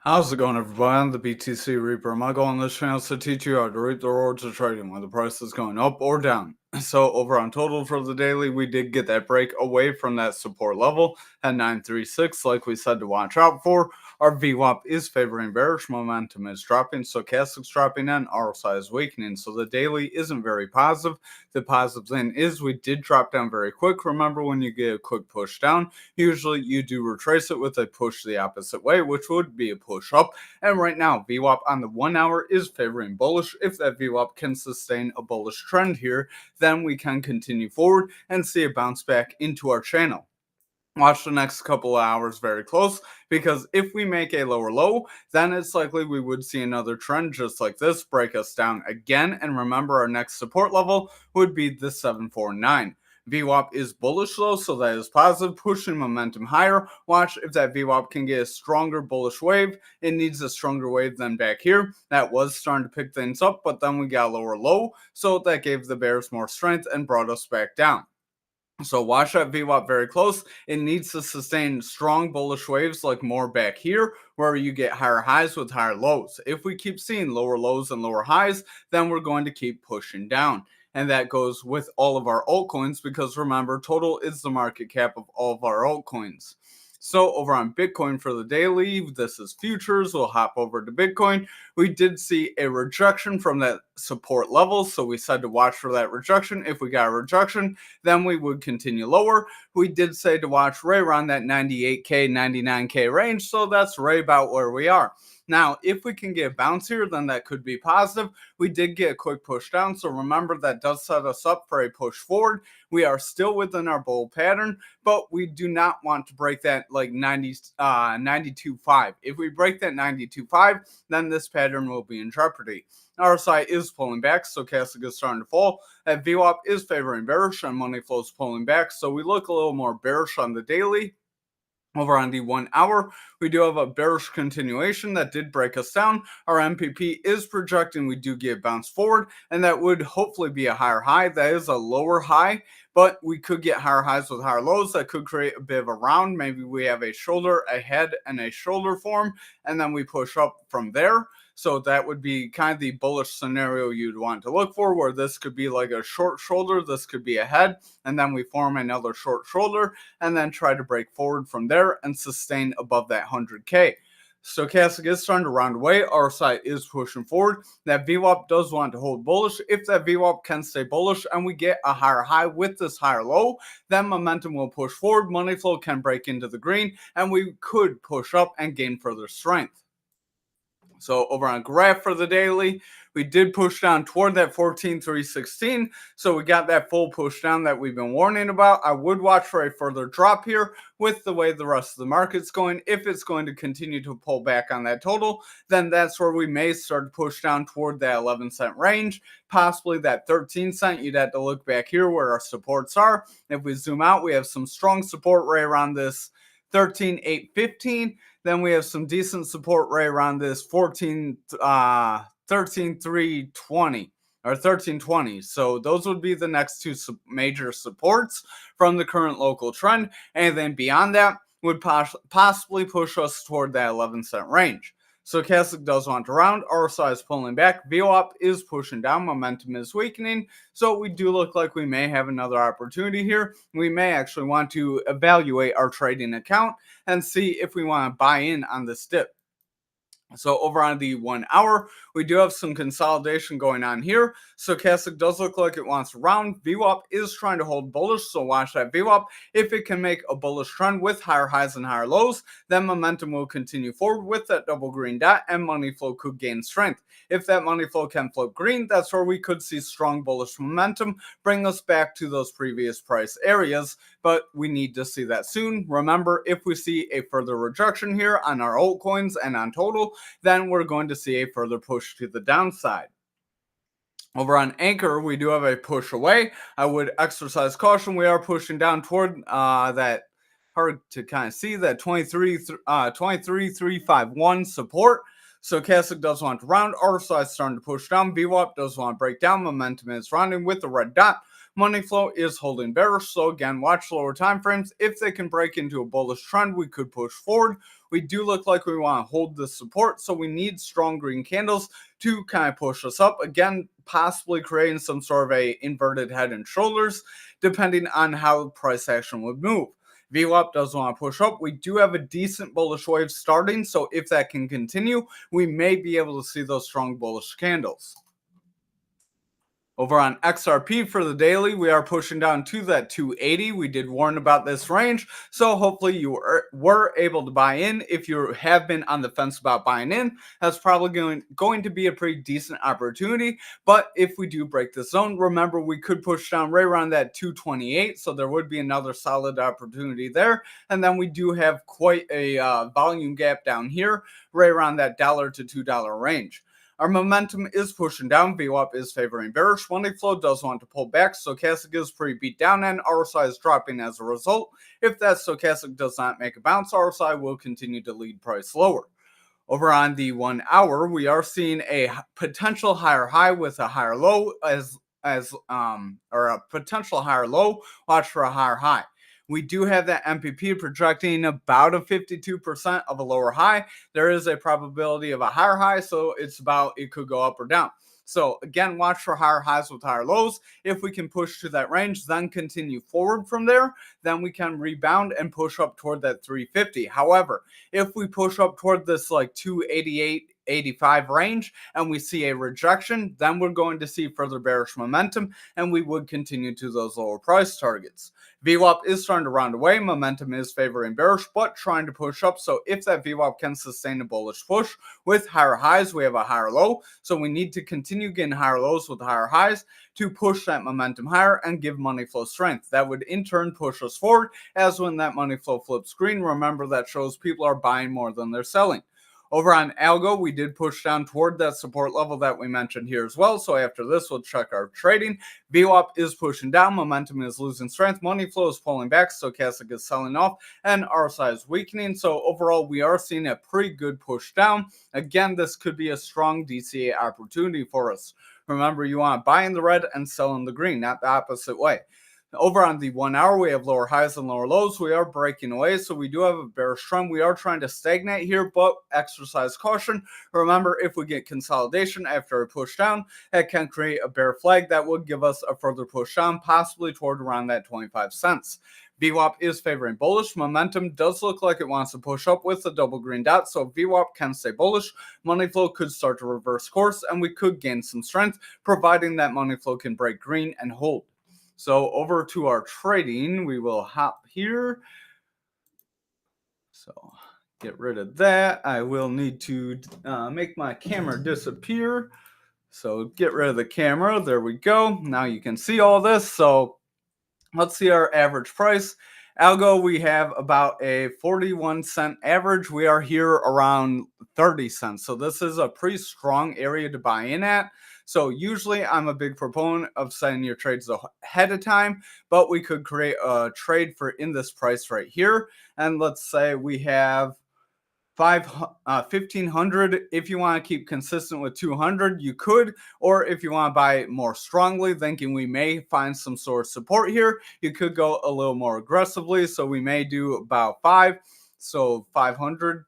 How's it going, everybody? I'm the BTC Reaper. My goal on this channel is to teach you how to reap the rewards of trading when the price is going up or down. So over on total for the daily, we did get that break away from that support level at 936, like we said to watch out for. Our VWAP is favoring bearish, momentum is dropping, stochastic's dropping, and RSI is weakening. So the daily isn't very positive. The positive thing is we did drop down very quick. Remember, when you get a quick push down, usually you do retrace it with a push the opposite way, which would be a push up. And right now, VWAP on the 1 hour is favoring bullish. If that VWAP can sustain a bullish trend here, then we can continue forward and see a bounce back into our channel. Watch the next couple of hours very close, because if we make a lower low, then it's likely we would see another trend just like this break us down again. And remember, our next support level would be the 749. VWAP is bullish though, so that is positive, pushing momentum higher. Watch if that VWAP can get a stronger bullish wave. It needs a stronger wave than back here. That was starting to pick things up, but then we got a lower low, so that gave the bears more strength and brought us back down. So watch that VWAP very close. It needs to sustain strong bullish waves like more back here, where you get higher highs with higher lows. If we keep seeing lower lows and lower highs, then we're going to keep pushing down. And that goes with all of our altcoins, because remember, total is the market cap of all of our altcoins. So over on Bitcoin for the daily, this is futures. We'll hop over to Bitcoin. We did see a rejection from that support level, so we said to watch for that rejection. If we got a rejection, then we would continue lower. We did say to watch right around that 98K, 99K range, so that's right about where we are. Now, if we can get a bounce here, then that could be positive. We did get a quick push down, so remember that does set us up for a push forward. We are still within our bull pattern, but we do not want to break that like 92.5. If we break that 92.5, then this pattern will be in jeopardy. RSI is pulling back, stochastic is starting to fall. That VWAP is favoring bearish, and money flow is pulling back, so we look a little more bearish on the daily. Over on the 1 hour, we do have a bearish continuation that did break us down. Our MPP is projecting we do get a bounce forward, and that would hopefully be a higher high. That is a lower high, but we could get higher highs with higher lows. That could create a bit of a round. Maybe we have a shoulder, a head, and a shoulder form, and then we push up from there. So that would be kind of the bullish scenario you'd want to look for, where this could be like a short shoulder, this could be a head, and then we form another short shoulder, and then try to break forward from there and sustain above that 100K. Stochastic is starting to round away. RSI is pushing forward. That VWAP does want to hold bullish. If that VWAP can stay bullish and we get a higher high with this higher low, then momentum will push forward. Money flow can break into the green, and we could push up and gain further strength. So over on graph for the daily, we did push down toward that 14,316. So we got that full push down that we've been warning about. I would watch for a further drop here with the way the rest of the market's going. If it's going to continue to pull back on that total, then that's where we may start to push down toward that 11-cent range, possibly that 13-cent. You'd have to look back here where our supports are. If we zoom out, we have some strong support right around this 13,815. Then we have some decent support right around this 13,320 or 1320. So those would be the next two major supports from the current local trend. And then beyond that would possibly push us toward that 11-cent range. Stochastic does want to round. RSI is pulling back. VWAP is pushing down. Momentum is weakening. So we do look like we may have another opportunity here. We may actually want to evaluate our trading account and see if we want to buy in on this dip. So over on the 1 hour, we do have some consolidation going on here. Stochastic does look like it wants to round. VWAP is trying to hold bullish, so watch that VWAP. If it can make a bullish trend with higher highs and higher lows, then momentum will continue forward with that double green dot, and money flow could gain strength. If that money flow can flip green, that's where we could see strong bullish momentum bring us back to those previous price areas, but we need to see that soon. Remember, if we see a further rejection here on our altcoins and on total, then we're going to see a further push to the downside. Over on Anchor, we do have a push away. I would exercise caution. We are pushing down toward that, hard to kind of see, that 23,351 support. Stochastic does want to round. RSI is starting to push down. VWAP does want to break down. Momentum is rounding with the red dot. money flow is holding bearish. So again, watch lower time frames. If they can break into a bullish trend, we could push forward. We do look like we want to hold this support, so we need strong green candles to kind of push us up. Again, possibly creating some sort of a inverted head and shoulders, depending on how price action would move. VWAP does want to push up. We do have a decent bullish wave starting, so if that can continue, we may be able to see those strong bullish candles. Over on XRP for the daily, we are pushing down to that 280. We did warn about this range, so hopefully you were able to buy in. If you have been on the fence about buying in, that's probably going to be a pretty decent opportunity. But if we do break the zone, remember we could push down right around that 228, so there would be another solid opportunity there. And then we do have quite a volume gap down here, right around that $1 to $2 range. Our momentum is pushing down. VWAP is favoring bearish. Money flow does want to pull back. Stochastic is pretty beat down and RSI is dropping as a result. If that stochastic does not make a bounce, RSI will continue to lead price lower. Over on the 1 hour, we are seeing a potential higher high with a higher low or a potential higher low. Watch for a higher high. We do have that MPP projecting about a 52% of a lower high. There is a probability of a higher high, so it could go up or down. So again, watch for higher highs with higher lows. If we can push to that range, then continue forward from there, then we can rebound and push up toward that 350. However, if we push up toward this like 288, 85 range and we see a rejection, then we're going to see further bearish momentum and we would continue to those lower price targets. VWAP is starting to round away. Momentum is favoring bearish, but trying to push up. So if that VWAP can sustain a bullish push with higher highs, we have a higher low. So we need to continue getting higher lows with higher highs to push that momentum higher and give money flow strength. That would in turn push us forward, as when that money flow flips green, remember that shows people are buying more than they're selling. Over on Algo, we did push down toward that support level that we mentioned here as well. So after this, we'll check our trading. VWAP is pushing down. Momentum is losing strength. Money flow is pulling back. Stochastic is selling off. And RSI is weakening. So overall, we are seeing a pretty good push down. Again, this could be a strong DCA opportunity for us. Remember, you want to buy in the red and sell in the green, not the opposite way. Over on the 1 hour, we have lower highs and lower lows. We are breaking away, so we do have a bearish trend. We are trying to stagnate here, but exercise caution. Remember, if we get consolidation after a push down, it can create a bear flag that would give us a further push down, possibly toward around that 25 cents. VWAP is favoring bullish. Momentum does look like it wants to push up with a double green dot, so VWAP can stay bullish. Money flow could start to reverse course, and we could gain some strength, providing that money flow can break green and hold. So over to our trading, we will hop here. So get rid of that. I will need to make my camera disappear. So get rid of the camera. There we go. Now you can see all this. So let's see our average price. Algo, we have about a 41-cent average. We are here around 30 cents. So this is a pretty strong area to buy in at. So usually I'm a big proponent of setting your trades ahead of time, but we could create a trade for in this price right here. And let's say we have 1500. If you want to keep consistent with 200, you could, or if you want to buy more strongly, thinking we may find some sort of support here, you could go a little more aggressively. So we may do about 5. So 500,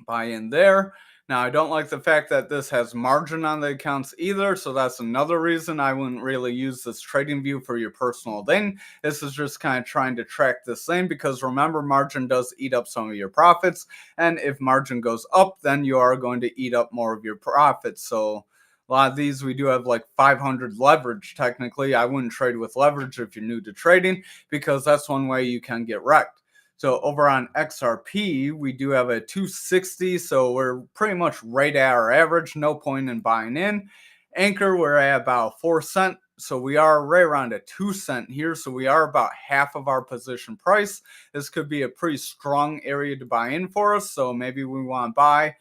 buy in there. Now, I don't like the fact that this has margin on the accounts either, so that's another reason I wouldn't really use this trading view for your personal thing. This is just kind of trying to track this thing, because remember, margin does eat up some of your profits, and if margin goes up, then you are going to eat up more of your profits. So a lot of these, we do have like 500 leverage technically. I wouldn't trade with leverage if you're new to trading, because that's one way you can get wrecked. So over on XRP, we do have a 260, so we're pretty much right at our average. No point in buying in. Anchor, we're at about 4 cents, so we are right around a 2 cent here, so we are about half of our position price. This could be a pretty strong area to buy in for us, so maybe we want to buy.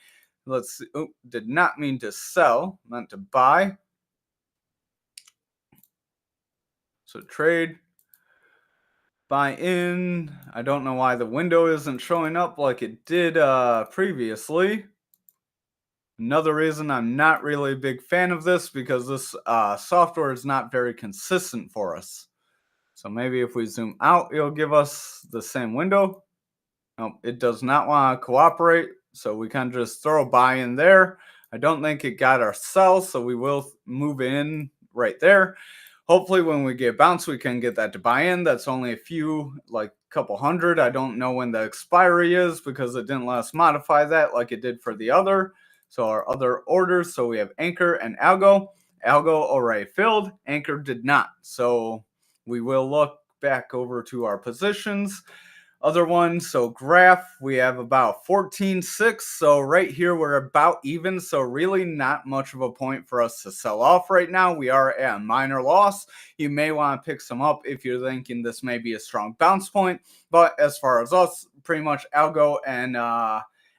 Let's see. Oh, did not mean to sell, meant to buy. So trade. Buy in. I don't know why the window isn't showing up like it did previously. Another reason I'm not really a big fan of this because this software is not very consistent for us. So maybe if we zoom out, it'll give us the same window. No, it does not want to cooperate. So we can just throw a buy in there. I don't think it got our sell, so we will move in right there. Hopefully when we get bounce, we can get that to buy in. That's only a few, like couple hundred. I don't know when the expiry is because it didn't let us modify that like it did for the other. So our other orders, so we have Anchor and Algo. Algo already filled, Anchor did not. So we will look back over to our positions. Other one, so graph, we have about 14.6. So right here, we're about even. So really not much of a point for us to sell off right now. We are at a minor loss. You may want to pick some up if you're thinking this may be a strong bounce point. But as far as us, pretty much Algo and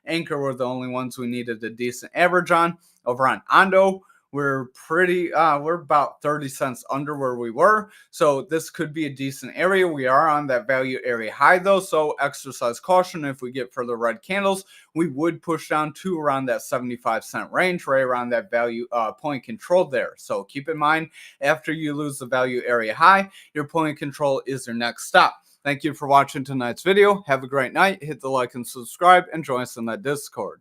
Anchor were the only ones we needed a decent average on. Over on Ondo, we're about 30 cents under where we were. So this could be a decent area. We are on that value area high though. So exercise caution. If we get further red candles, we would push down to around that 75-cent range, right around that value point control there. So keep in mind, after you lose the value area high, your point control is your next stop. Thank you for watching tonight's video. Have a great night. Hit the like and subscribe and join us in that Discord.